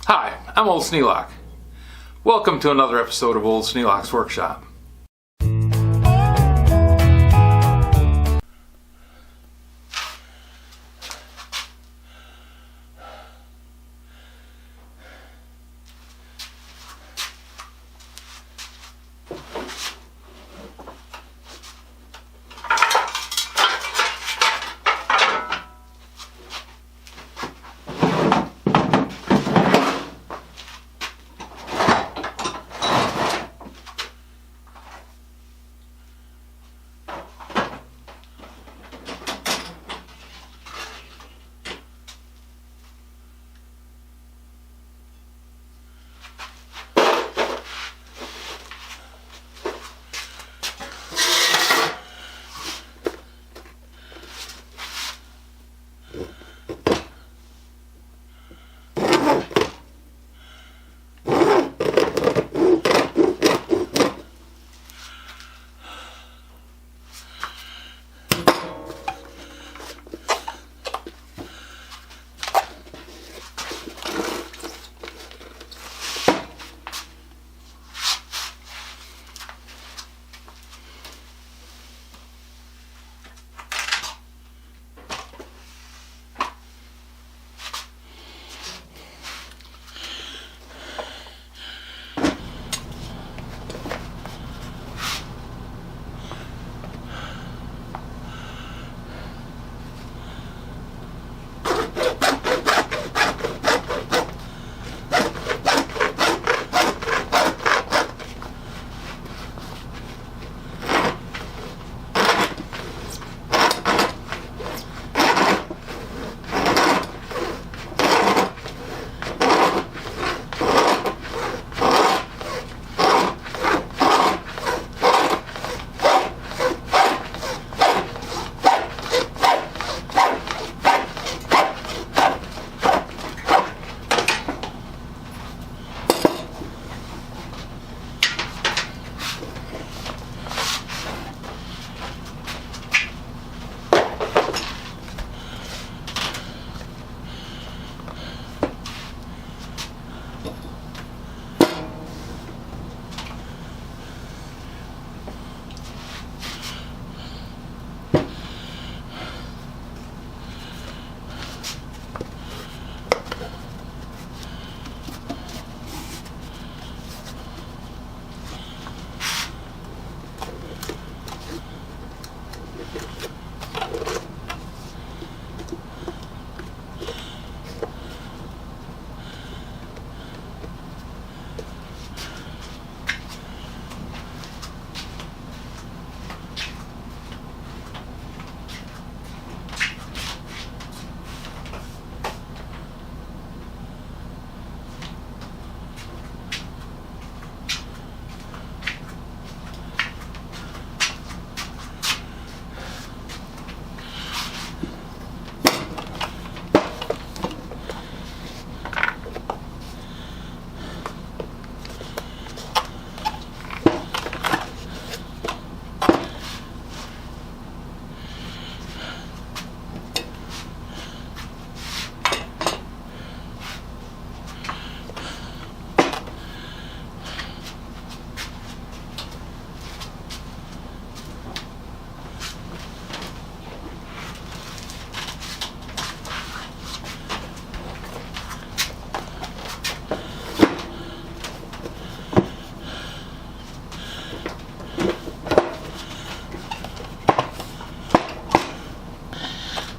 Hi, I'm Old Sneelock. Welcome to another episode of Old Sneelock's Workshop.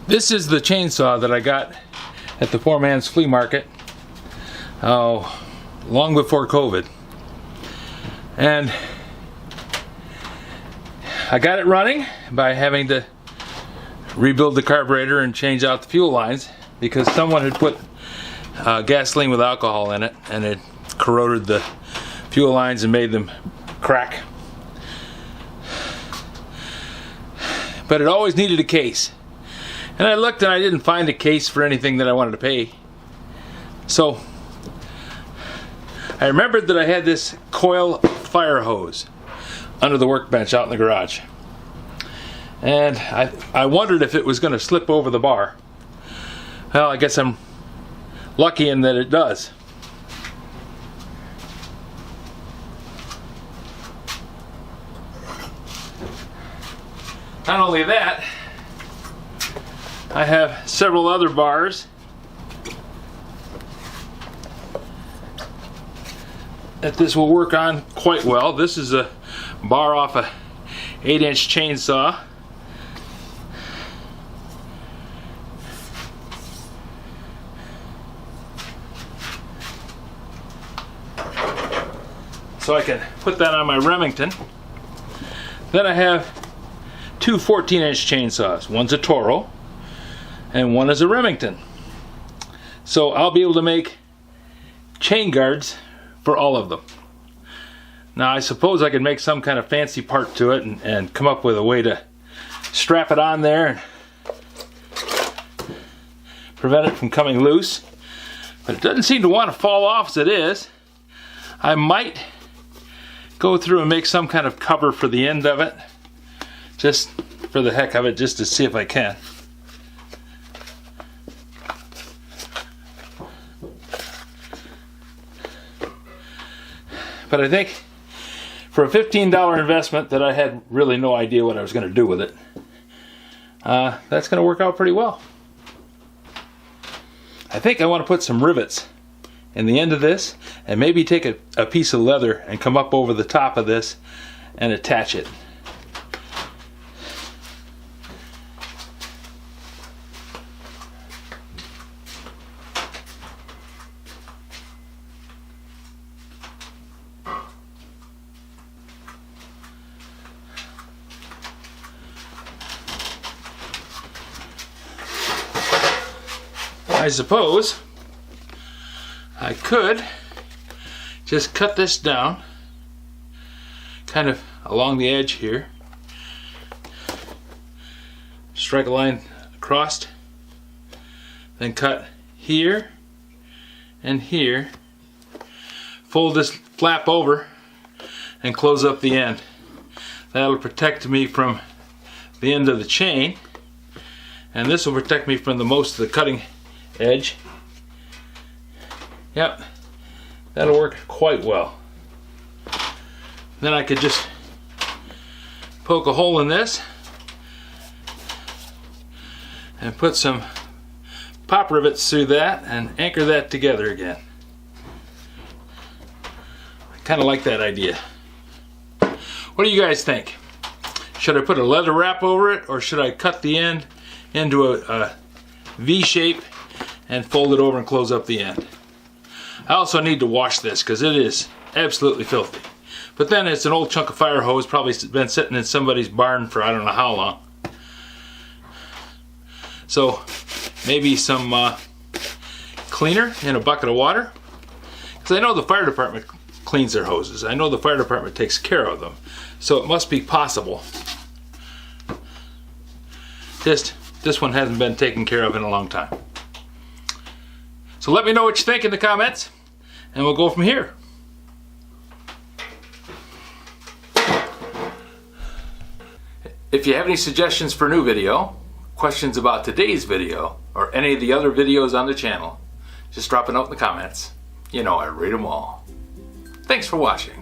This is the chainsaw that I got at the poor man's flea market, long before COVID. And I got it running by having to rebuild the carburetor and change out the fuel lines because someone had put gasoline with alcohol in it and it corroded the fuel lines and made them crack. But it always needed a case. And I looked and I didn't find a case for anything that I wanted to pay. So I remembered that I had this coil fire hose under the workbench out in the garage. And I wondered if it was going to slip over the bar. Well, I guess I'm lucky in that it does. Not only that, I have several other bars that this will work on quite well. This is a bar off a 8-inch chainsaw. So I can put that on my Remington. Then I have two 14-inch chainsaws. One's a Toro and one is a Remington. So I'll be able to make chain guards for all of them. Now I suppose I could make some kind of fancy part to it and come up with a way to strap it on there and prevent it from coming loose. But it doesn't seem to want to fall off as it is. I might go through and make some kind of cover for the end of it, just for the heck of it, just to see if I can. But I think for a $15 investment that I had really no idea what I was going to do with it, that's going to work out pretty well. I think I want to put some rivets in the end of this and maybe take a piece of leather and come up over the top of this and attach it. I suppose I could just cut this down kind of along the edge here, strike a line across, then cut here and here, fold this flap over and close up the end. That'll protect me from the end of the chain, and this will protect me from the most of the cutting edge. Yep, that'll work quite well. Then I could just poke a hole in this and put some pop rivets through that and anchor that together again. I kind of like that idea. What do you guys think? Should I put a leather wrap over it, or should I cut the end into a V shape and fold it over and close up the end? I also need to wash this because it is absolutely filthy. But then it's an old chunk of fire hose, probably been sitting in somebody's barn for I don't know how long. So maybe some cleaner in a bucket of water, because I know the fire department cleans their hoses. I know the fire department takes care of them. So it must be possible. Just this one hasn't been taken care of in a long time. So let me know what you think in the comments, and we'll go from here. If you have any suggestions for a new video, questions about today's video, or any of the other videos on the channel, just drop a note in the comments. You know I read them all. Thanks for watching.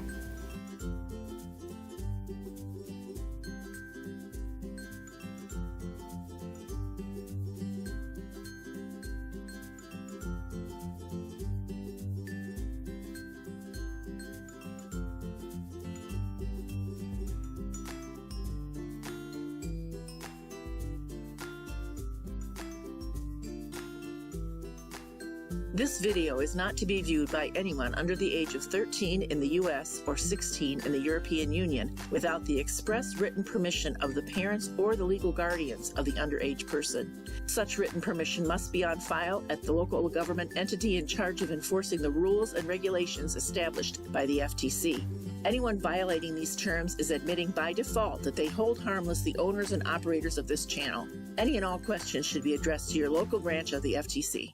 This video is not to be viewed by anyone under the age of 13 in the U.S. or 16 in the European Union without the express written permission of the parents or the legal guardians of the underage person. Such written permission must be on file at the local government entity in charge of enforcing the rules and regulations established by the FTC. Anyone violating these terms is admitting by default that they hold harmless the owners and operators of this channel. Any and all questions should be addressed to your local branch of the FTC.